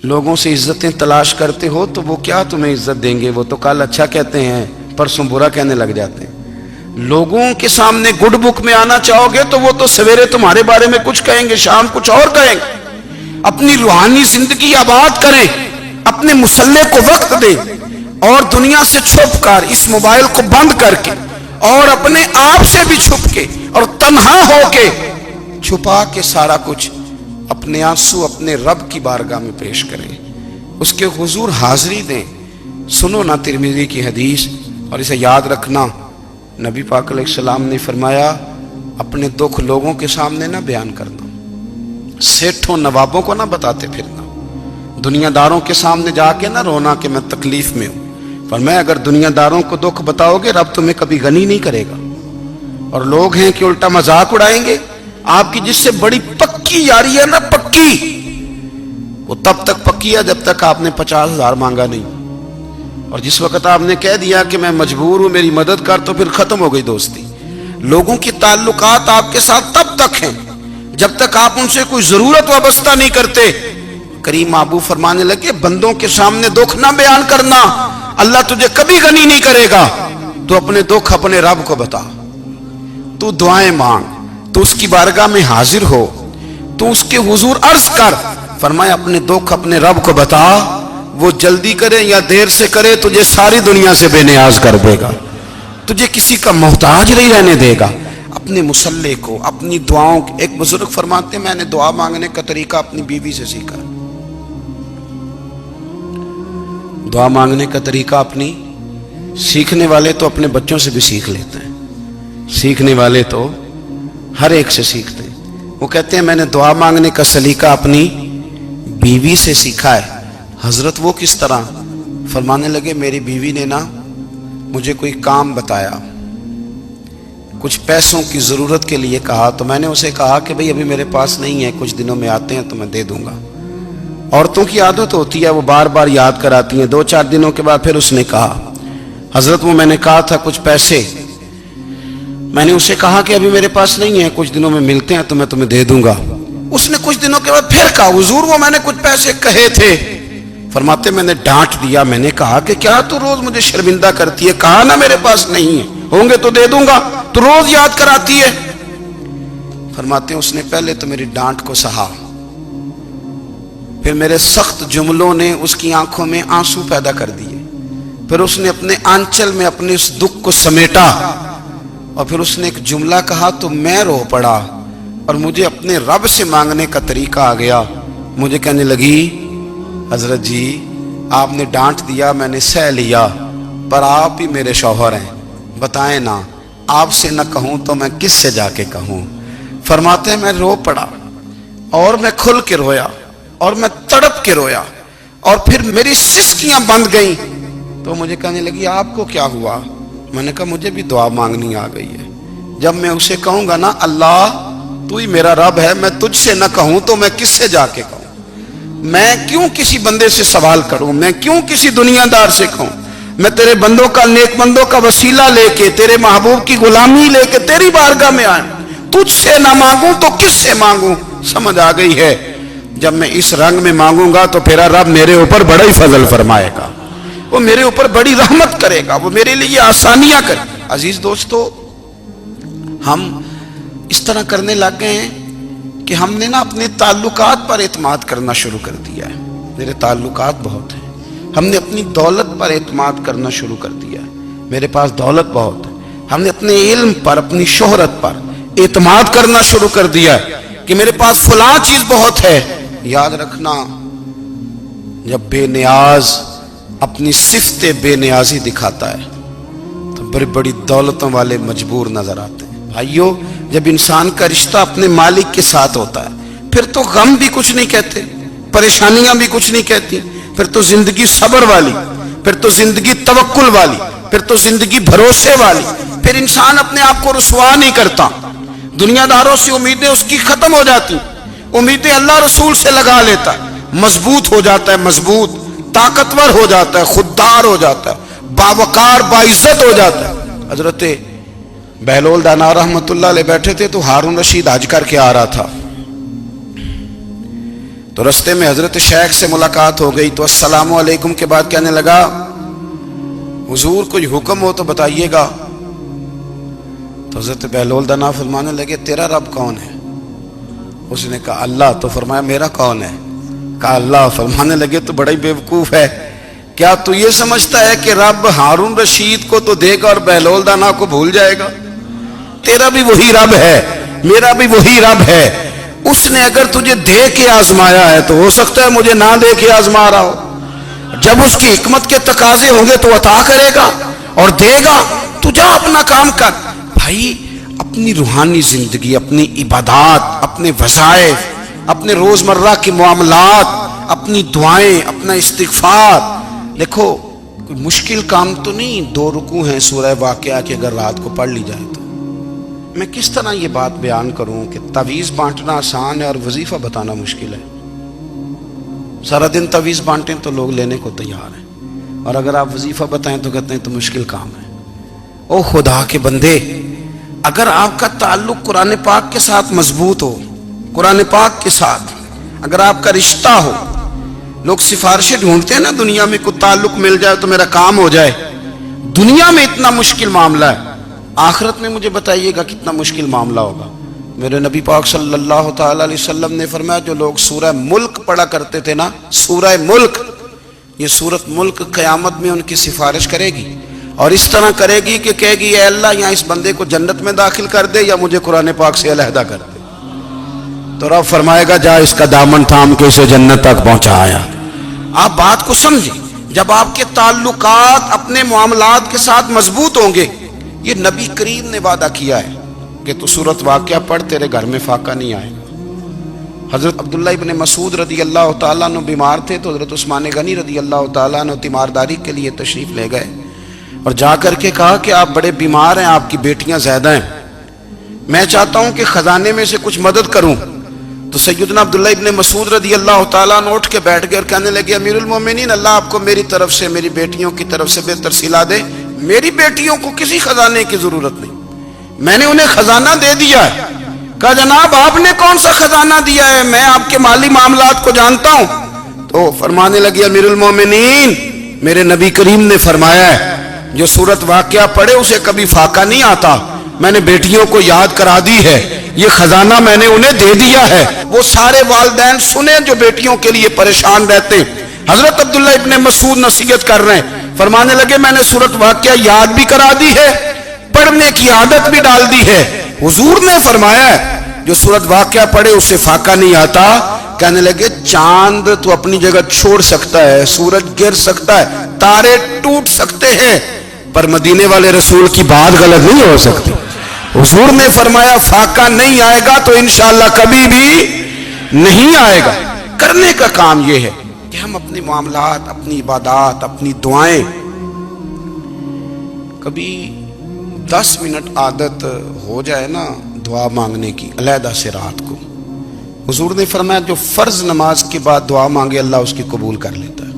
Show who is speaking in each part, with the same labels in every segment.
Speaker 1: لوگوں سے عزتیں تلاش کرتے ہو تو وہ کیا تمہیں عزت دیں گے؟ وہ تو کل اچھا کہتے ہیں، پرسوں برا کہنے لگ جاتے ہیں۔ لوگوں کے سامنے گڈ بک میں آنا چاہو گے تو وہ تو سویرے تمہارے بارے میں کچھ کہیں گے، شام کچھ اور کہیں گے۔ اپنی روحانی زندگی آباد کریں، اپنے مسلح کو وقت دیں، اور دنیا سے چھپ کر، اس موبائل کو بند کر کے، اور اپنے آپ سے بھی چھپ کے اور تنہا ہو کے، چھپا کے سارا کچھ اپنے آنسو اپنے رب کی بارگاہ میں پیش کریں، اس کے حضور حاضری دیں۔ سنو نا ترمذی کی حدیث، اور اسے یاد رکھنا، نبی پاک علیہ السلام نے فرمایا اپنے دکھ لوگوں کے سامنے نہ بیان کرنا، سیٹھوں نوابوں کو نہ بتاتے پھرنا، دنیا داروں کے سامنے جا کے نہ رونا کہ میں تکلیف میں ہوں۔ فرمایا اگر دنیا داروں کو دکھ بتاؤ گے رب تمہیں کبھی غنی نہیں کرے گا، اور لوگ ہیں کہ الٹا مذاق اڑائیں گے۔ آپ کی جس سے بڑی پکی یاری ہے نا، پکی، وہ تب تک پکی ہے جب تک آپ نے 50,000 مانگا نہیں، اور جس وقت آپ نے کہہ دیا کہ میں مجبور ہوں میری مدد کر، تو پھر ختم ہو گئی دوستی۔ لوگوں کی تعلقات آپ کے ساتھ تب تک ہیں جب تک آپ ان سے کوئی ضرورت وابستہ نہیں کرتے۔ کریم محبوب فرمانے لگے بندوں کے سامنے دکھ نہ بیان کرنا، اللہ تجھے کبھی غنی نہیں کرے گا۔ تو اپنے دکھ اپنے رب کو بتا، تو دعائیں مانگ، تو اس کی بارگاہ میں حاضر ہو، تو اس کے حضور عرض کر۔ فرمایا اپنے دکھ اپنے رب کو بتا، وہ جلدی کرے یا دیر سے کرے تجھے ساری دنیا سے بے نیاز کر دے گا، تجھے کسی کا محتاج نہیں رہنے دے گا۔ اپنے مسلح کو، اپنی دعاؤں، ایک بزرگ فرماتے ہیں میں نے دعا مانگنے کا طریقہ اپنی بیوی سے سیکھا۔ دعا مانگنے کا طریقہ اپنی، سیکھنے والے تو اپنے بچوں سے بھی سیکھ لیتے ہیں، سیکھنے والے تو ہر ایک سے سیکھتے ہیں۔ وہ کہتے ہیں میں نے دعا مانگنے کا سلیقہ اپنی بیوی سے سیکھا ہے۔ حضرت وہ کس طرح؟ فرمانے لگے میری بیوی نے نا مجھے کوئی کام بتایا، کچھ پیسوں کی ضرورت کے لیے کہا، تو میں نے اسے کہا کہ بھئی ابھی میرے پاس نہیں ہے، کچھ دنوں میں آتے ہیں تو میں دے دوں گا۔ عورتوں کی عادت ہوتی ہے وہ بار بار یاد کراتی ہیں، 2-4 دنوں کے بعد پھر اس نے کہا حضرت وہ میں نے کہا تھا کچھ پیسے، میں نے اسے کہا کہ ابھی میرے پاس نہیں ہے، کچھ دنوں میں ملتے ہیں تو میں تمہیں دے دوں گا۔ اس نے کچھ دنوں کے بعد پھر کہا حضور وہ میں نے کچھ پیسے کہے تھے۔ فرماتے میں نے ڈانٹ دیا، میں نے کہا کہ کیا تو روز مجھے شرمندہ کرتی ہے، کہا نا میرے پاس نہیں ہے، ہوں گے تو دے دوں گا، تو روز یاد کراتی ہے۔ فرماتے ہیں اس نے پہلے تو میری ڈانٹ کو سہا، پھر میرے سخت جملوں نے اس کی آنکھوں میں آنسو پیدا کر دیے، پھر اس نے اپنے آنچل میں اپنے اس دکھ کو سمیٹا، اور پھر اس نے ایک جملہ کہا تو میں رو پڑا، اور مجھے اپنے رب سے مانگنے کا طریقہ آ گیا۔ مجھے کہنے لگی حضرت جی آپ نے ڈانٹ دیا میں نے سہ لیا، پر آپ ہی میرے شوہر ہیں، بتائیں نا آپ سے نہ کہوں تو میں کس سے جا کے کہوں۔ فرماتے ہیں میں رو پڑا، اور میں کھل کے رویا، اور میں تڑپ کے رویا، اور پھر میری سسکیاں بند گئیں۔ تو مجھے کہنے لگی آپ کو کیا ہوا؟ میں نے کہا مجھے بھی دعا مانگنی آ گئی ہے، جب میں اسے کہوں گا نا اللہ تو ہی میرا رب ہے، میں تجھ سے نہ کہوں تو میں کس سے جا کے کہوں؟ میں کیوں کسی بندے سے سوال کروں؟ میں کیوں کسی دنیا دار سے کہوں؟ میں تیرے بندوں کا، نیک بندوں کا وسیلہ لے کے، تیرے محبوب کی غلامی لے کے تیری بارگاہ میں آئیں، تجھ سے نہ مانگوں تو کس سے مانگوں؟ سمجھ آ گئی ہے؟ جب میں اس رنگ میں مانگوں گا تو پھر رب میرے اوپر بڑا ہی فضل فرمائے گا، وہ میرے اوپر بڑی رحمت کرے گا، وہ میرے لیے آسانیاں کرے۔ عزیز دوستو ہم اس طرح کرنے لگ گئے ہیں کہ ہم نے نا اپنے تعلقات پر اعتماد کرنا شروع کر دیا ہے۔ میرے تعلقات بہت ہیں، ہم نے اپنی دولت پر اعتماد کرنا شروع کر دیا ہے، میرے پاس دولت بہت ہے۔ ہم نے اپنے علم پر، اپنی شہرت پر اعتماد کرنا شروع کر دیا ہے کہ میرے پاس فلاں چیز بہت ہے۔ یاد رکھنا جب بے نیاز اپنی صفت بے نیازی دکھاتا ہے تو بڑی بڑی دولتوں والے مجبور نظر آتے ہیں۔ بھائیو جب انسان کا رشتہ اپنے مالک کے ساتھ ہوتا ہے پھر تو غم بھی کچھ نہیں کہتے، پریشانیاں بھی کچھ نہیں کہتی، پھر تو زندگی صبر والی، پھر تو زندگی توکل والی، پھر تو زندگی بھروسے والی، پھر انسان اپنے آپ کو رسوا نہیں کرتا، دنیا داروں سے امیدیں اس کی ختم ہو جاتی، امیدیں اللہ رسول سے لگا لیتا ہے، مضبوط ہو جاتا ہے، مضبوط، طاقتور ہو جاتا ہے، خوددار ہو جاتا ہے، باوقار باعزت ہو جاتا ہے۔ حضرت بہلول دانا رحمت اللہ علیہ بیٹھے تھے تو ہارون رشید حج کر کے آ رہا تھا، تو رستے میں حضرت شیخ سے ملاقات ہو گئی تو السلام علیکم کے بعد کہنے لگا حضور کوئی حکم ہو تو بتائیے گا. تو حضرت بہلول دانا فرمانے لگے تیرا رب کون ہے؟ اس نے کہا اللہ. تو فرمایا میرا کون ہے؟ کہا اللہ. فرمانے لگے تو بڑا ہی بیوقوف ہے، کیا تو یہ سمجھتا ہے کہ رب ہارون رشید کو تو دے گا اور بہلول دانا کو بھول جائے گا؟ تیرا بھی وہی رب ہے، میرا بھی وہی رب ہے. اس نے اگر تجھے دے کے آزمایا ہے تو ہو سکتا ہے مجھے نہ دے کے آزما رہا ہو. جب اس کی حکمت کے تقاضے ہوں گے تو عطا کرے گا اور دے گا. تو جا اپنا کام کر. بھائی اپنی روحانی زندگی، اپنی عبادات، اپنے وظائف، اپنے روزمرہ کے معاملات، اپنی دعائیں، اپنا استغفار. دیکھو کوئی مشکل کام تو نہیں 2 رکوع ہیں سورہ واقعہ کہ اگر رات کو پڑھ لی جائے تو. میں کس طرح یہ بات بیان کروں کہ تعویذ بانٹنا آسان ہے اور وظیفہ بتانا مشکل ہے. سارا دن تعویذ بانٹیں تو لوگ لینے کو تیار ہیں، اور اگر آپ وظیفہ بتائیں تو کہتے ہیں تو مشکل کام ہے. او خدا کے بندے، اگر آپ کا تعلق قرآن پاک کے ساتھ مضبوط ہو، قرآن پاک کے ساتھ اگر آپ کا رشتہ ہو، لوگ سفارشیں ڈھونڈتے ہیں نا دنیا میں، کوئی تعلق مل جائے تو میرا کام ہو جائے. دنیا میں اتنا مشکل معاملہ ہے، آخرت میں مجھے بتائیے گا کتنا مشکل معاملہ ہوگا. میرے نبی پاک صلی اللہ تعالی علیہ وسلم نے فرمایا جو لوگ سورہ ملک پڑھا کرتے تھے نا، سورہ ملک، یہ سورت ملک قیامت میں ان کی سفارش کرے گی، اور اس طرح کرے گی کہ کہے گی اے اللہ یا اس بندے کو جنت میں داخل کر دے یا مجھے قرآن پاک سے علیحدہ کر دے. تو رب فرمائے گا جا اس کا دامن تھام کے اسے جنت تک پہنچایا. آپ بات کو سمجھیں، جب آپ کے تعلقات اپنے معاملات کے ساتھ مضبوط ہوں گے، یہ نبی کریم نے وعدہ کیا ہے کہ تو سورت واقعہ پڑھ تیرے گھر میں فاقہ نہیں آئے گا. حضرت عبداللہ ابن مسعود رضی اللہ تعالیٰ عنہ بیمار تھے تو حضرت عثمان غنی رضی اللہ تعالیٰ عنہ تیمارداری کے لیے تشریف لے گئے اور جا کر کے کہا کہ آپ بڑے بیمار ہیں، آپ کی بیٹیاں زیادہ ہیں، میں چاہتا ہوں کہ خزانے میں سے کچھ مدد کروں. تو سیدنا عبداللہ ابن مسعود رضی اللہ تعالیٰ عنہ اٹھ کے بیٹھ گئے اور کہنے لگے امیر المومنین، اللہ آپ کو میری طرف سے، میری بیٹیوں کی طرف سے بہتر صلہ دے. میری بیٹیوں کو کسی خزانے کی ضرورت نہیں، میں نے انہیں خزانہ دے دیا ہے. کہا جناب آپ نے کون سا خزانہ دیا ہے، میں آپ کے مالی معاملات کو جانتا ہوں. تو فرمانے لگے امیر المومنین، میرے نبی کریم نے فرمایا ہے جو سورت واقعہ پڑھے اسے کبھی فاقہ نہیں آتا. میں نے بیٹیوں کو یاد کرا دی ہے، یہ خزانہ میں نے انہیں دے دیا ہے. وہ سارے والدین سنیں جو بیٹیوں کے لیے پریشان رہتے. حضرت عبداللہ ابن مسعود نصیحت کر رہے ہیں، فرمانے لگے میں نے سورت واقعہ یاد بھی کرا دی ہے، پڑھنے کی عادت بھی ڈال دی ہے. حضور نے فرمایا ہے جو سورت واقعہ پڑھے اسے فاقہ نہیں آتا. کہنے لگے چاند تو اپنی جگہ چھوڑ سکتا ہے، سورج گر سکتا ہے، تارے ٹوٹ سکتے ہیں، پر مدینے والے رسول کی بات غلط نہیں ہو سکتی. حضور نے فرمایا فاقہ نہیں آئے گا تو انشاءاللہ کبھی بھی نہیں آئے گا. کرنے کا کام یہ ہے کہ ہم اپنے معاملات، اپنی عبادات، اپنی دعائیں کبھی 10 منٹ عادت ہو جائے نا دعا مانگنے کی علیحدہ سے رات کو. حضور نے فرمایا جو فرض نماز کے بعد دعا مانگے اللہ اس کی قبول کر لیتا ہے.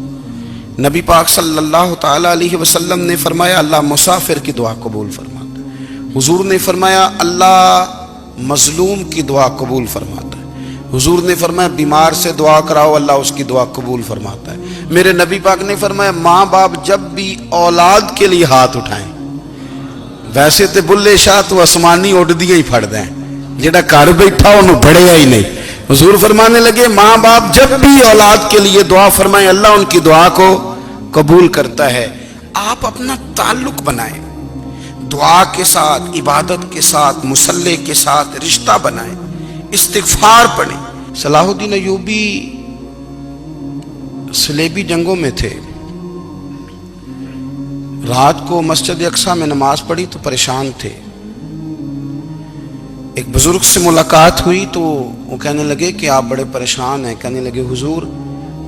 Speaker 1: نبی پاک صلی اللہ تعالی علیہ وسلم نے فرمایا اللہ مسافر کی دعا قبول فرماتا ہے. حضور نے فرمایا اللہ مظلوم کی دعا قبول فرماتا ہے. حضور نے فرمایا بیمار سے دعا کراؤ اللہ اس کی دعا قبول فرماتا ہے. میرے نبی پاک نے فرمایا ماں باپ جب بھی اولاد کے لیے ہاتھ اٹھائیں، ویسے تے بلے شاہ تو آسمانی اڈدیاں ہی پھڑ دیں، جڑا گھر بیٹھا انہوں بڑھیا ہی نہیں. حضور فرمانے لگے ماں باپ جب بھی اولاد کے لیے دعا فرمائیں اللہ ان کی دعا کو قبول کرتا ہے. آپ اپنا تعلق بنائیں دعا کے ساتھ، عبادت کے ساتھ، مصلی کے ساتھ رشتہ بنائیں، استغفار پڑھیں. صلاح الدین ایوبی صلیبی جنگوں میں تھے، رات کو مسجد اقصی میں نماز پڑھی تو پریشان تھے. ایک بزرگ سے ملاقات ہوئی تو وہ کہنے لگے کہ آپ بڑے پریشان ہیں. کہنے لگے حضور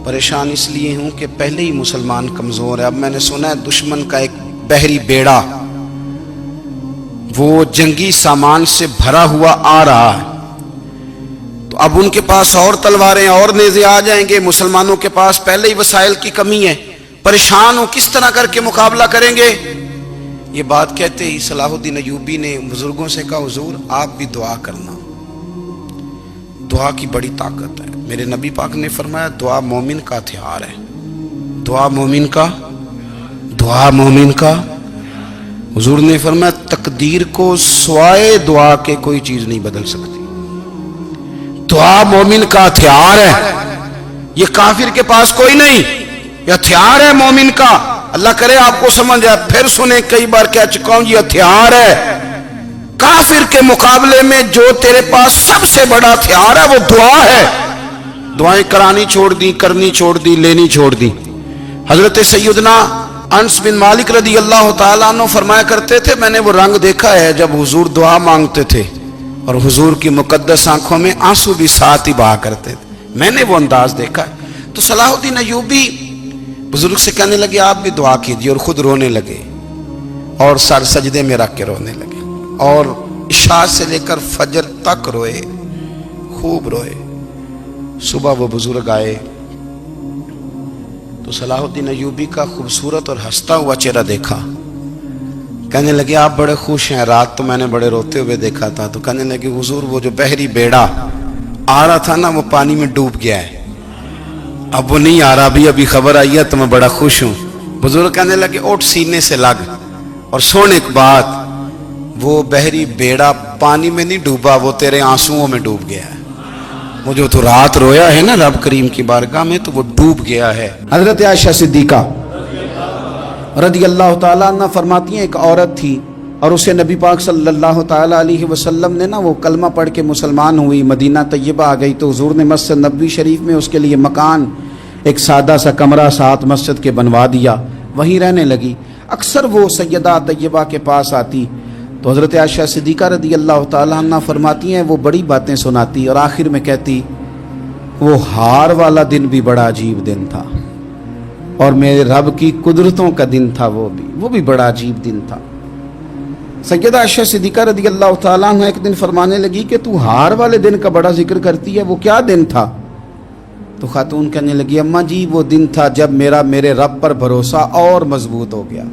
Speaker 1: پریشان اس لیے ہوں کہ پہلے ہی مسلمان کمزور ہے، اب میں نے سنا ہے دشمن کا ایک بحری بیڑا وہ جنگی سامان سے بھرا ہوا آ رہا ہے، تو اب ان کے پاس اور تلواریں اور نیزے آ جائیں گے، مسلمانوں کے پاس پہلے ہی وسائل کی کمی ہے، پریشان ہو کس طرح کر کے مقابلہ کریں گے. یہ بات کہتے ہی صلاح الدین ایوبی نے بزرگوں سے کہا حضور آپ بھی دعا کرنا، دعا کی بڑی طاقت ہے. میرے نبی پاک نے فرمایا دعا مومن کا ہتھیار ہے، دعا مومن کا، دعا مومن کا۔ حضور نے فرمایا تقدیر کو سوائے دعا کے کوئی چیز نہیں بدل سکتی۔ دعا مومن کا ہتھیار ہے، یہ کافر کے پاس کوئی نہیں، یہ ہتھیار ہے مومن کا۔ اللہ کرے آپ کو سمجھ آئے، پھر سنیں، کئی بار کہہ چکا ہوں، یہ ہتھیار ہے۔ کافر کے مقابلے میں جو تیرے پاس سب سے بڑا ہتھیار ہے وہ دعا ہے۔ دعائیں کرانی چھوڑ دی، کرنی چھوڑ دی، لینی چھوڑ دی۔ حضرت سیدنا انس بن مالک رضی اللہ تعالیٰ عنہ فرمایا کرتے تھے، میں نے وہ رنگ دیکھا ہے جب حضور دعا مانگتے تھے اور حضور کی مقدس آنکھوں میں آنسو بھی ساتھ ہی بہا کرتے تھے، میں نے وہ انداز دیکھا ہے۔ تو صلاح الدین ایوبی بزرگ سے کہنے لگے آپ بھی دعا کیجیے، اور خود رونے لگے اور سر سجدے میں رکھ کے رونے لگے، اور عشاء سے لے کر فجر تک روئے، خوب روئے۔ صبح وہ بزرگ آئے تو صلاح الدین ایوبی کا خوبصورت اور ہنستا ہوا چہرہ دیکھا، کہنے لگے آپ بڑے خوش ہیں، رات تو میں نے بڑے روتے ہوئے دیکھا تھا۔ تو کہنے لگے حضور وہ جو بحری بیڑا آ رہا تھا نا وہ پانی میں ڈوب گیا ہے، اب وہ نہیں آ رہا، ابھی خبر آئی ہے تو میں بڑا خوش ہوں۔ بزرگ کہنے لگے اٹھ سینے سے لگ اور سن ایک بات، وہ بحری بیڑا پانی میں نہیں ڈوبا، وہ تیرے آنسوؤں میں ڈوب گیا ہے۔ وہ جو تو رات رویا ہے نا رب کریم کی بارگاہ میں تو وہ ڈوب گیا ہے۔ حضرت عائشہ صدیقہ رضی اللہ تعالیٰ عنہ فرماتی ہیں ایک عورت تھی اور اسے نبی پاک صلی اللہ تعالیٰ علیہ وسلم نے نا وہ کلمہ پڑھ کے مسلمان ہوئی، مدینہ طیبہ آ گئی، تو حضور نے مسجد نبوی شریف میں اس کے لیے مکان، ایک سادہ سا کمرہ ساتھ مسجد کے بنوا دیا، وہیں رہنے لگی۔ اکثر وہ سیدہ طیبہ کے پاس آتی تو حضرت عائشہ صدیقہ رضی اللہ تعالیٰ عنہ فرماتی ہیں وہ بڑی باتیں سناتی اور آخر میں کہتی وہ ہار والا دن بھی بڑا عجیب دن تھا اور میرے رب کی قدرتوں کا دن تھا، وہ بھی بڑا عجیب دن تھا۔ سیدہ عائشہ صدیقہ رضی اللہ تعالیٰ عنہ ایک دن فرمانے لگی کہ تو ہار والے دن کا بڑا ذکر کرتی ہے، وہ کیا دن تھا؟ تو خاتون کہنے لگی اماں جی وہ دن تھا جب میرے رب پر بھروسہ اور مضبوط ہو گیا،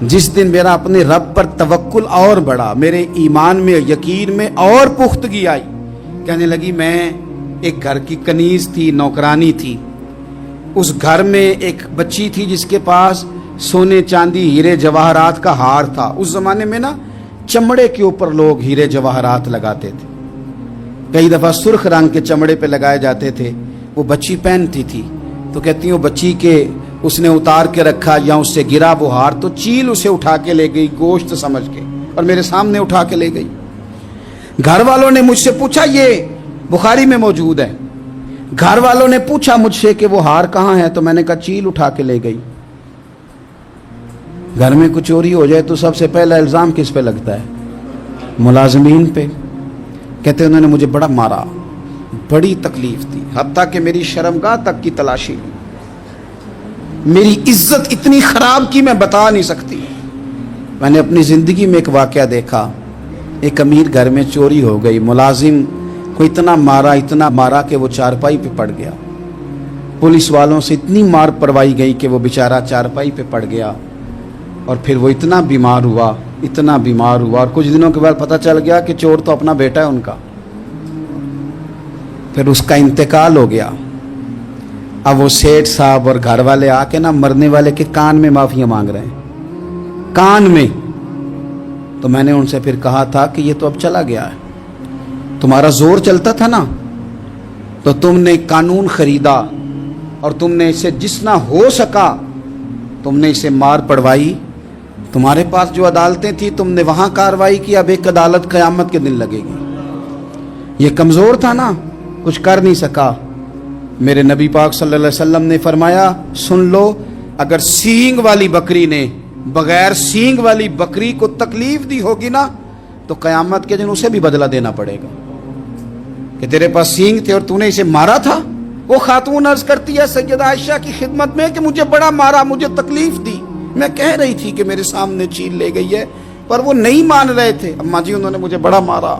Speaker 1: جس دن میرا اپنے رب پر توکل اور بڑھا، میرے ایمان میں یقین میں اور پختگی آئی۔ کہنے لگی میں ایک گھر کی کنیز تھی، نوکرانی تھی، اس گھر میں ایک بچی تھی جس کے پاس سونے چاندی ہیرے جواہرات کا ہار تھا۔ اس زمانے میں نا چمڑے کے اوپر لوگ ہیرے جواہرات لگاتے تھے، کئی دفعہ سرخ رنگ کے چمڑے پہ لگائے جاتے تھے، وہ بچی پہنتی تھی۔ تو کہتی ہوں بچی کے اس نے اتار کے رکھا یا اس سے گرا وہ ہار تو چیل اسے اٹھا کے لے گئی گوشت سمجھ کے اور میرے سامنے اٹھا کے لے گئی۔ گھر والوں نے مجھ سے پوچھا، یہ بخاری میں موجود ہے، گھر والوں نے پوچھا مجھ سے کہ وہ ہار کہاں ہے، تو میں نے کہا چیل اٹھا کے لے گئی۔ گھر میں کچھ چوری ہو جائے تو سب سے پہلا الزام کس پہ لگتا ہے؟ ملازمین پہ۔ کہتے انہوں نے مجھے بڑا مارا، بڑی تکلیف تھی، حتیٰ کہ میری شرمگاہ تک کی تلاشی لی، میری عزت اتنی خراب کی میں بتا نہیں سکتی۔ میں نے اپنی زندگی میں ایک واقعہ دیکھا، ایک امیر گھر میں چوری ہو گئی، ملازم کو اتنا مارا کہ وہ چارپائی پہ پڑ گیا، پولیس والوں سے اتنی مار پروائی گئی کہ وہ بیچارہ چارپائی پہ پڑ گیا، اور پھر وہ اتنا بیمار ہوا اور کچھ دنوں کے بعد پتہ چل گیا کہ چور تو اپنا بیٹا ہے ان کا، پھر اس کا انتقال ہو گیا۔ اب وہ سیٹھ صاحب اور گھر والے آ کے نا مرنے والے کے کان میں معافیاں مانگ رہے ہیں، کان میں۔ تو میں نے ان سے پھر کہا تھا کہ یہ تو اب چلا گیا ہے، تمہارا زور چلتا تھا نا تو تم نے قانون خریدا اور تم نے اسے جتنا ہو سکا تم نے اسے مار پڑوائی، تمہارے پاس جو عدالتیں تھیں تم نے وہاں کارروائی کی، اب ایک عدالت قیامت کے دن لگے گی۔ یہ کمزور تھا نا، کچھ کر نہیں سکا۔ میرے نبی پاک صلی اللہ علیہ وسلم نے فرمایا سن لو، اگر سینگ والی بکری نے بغیر سینگ والی بکری کو تکلیف دی ہوگی نا تو قیامت کے دن اسے بھی بدلہ دینا پڑے گا کہ تیرے پاس سینگ تھے اور تو نے اسے مارا تھا۔ وہ خاتون عرض کرتی ہے سیدہ عائشہ کی خدمت میں کہ مجھے بڑا مارا، مجھے تکلیف دی، میں کہہ رہی تھی کہ میرے سامنے چیل لے گئی ہے پر وہ نہیں مان رہے تھے، اماں جی انہوں نے مجھے بڑا مارا۔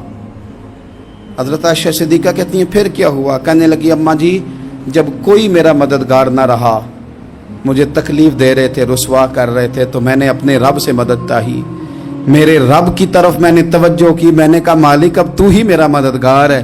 Speaker 1: حضرت عائشہ صدیقہ کہتی ہیں پھر کیا ہوا؟ کہنے لگی اماں جی جب کوئی میرا مددگار نہ رہا، مجھے تکلیف دے رہے تھے، رسوا کر رہے تھے، تو میں نے اپنے رب سے مدد چاہی، میرے رب کی طرف میں نے توجہ کی، میں نے کہا مالک اب تو ہی میرا مددگار ہے،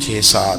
Speaker 1: 6-7,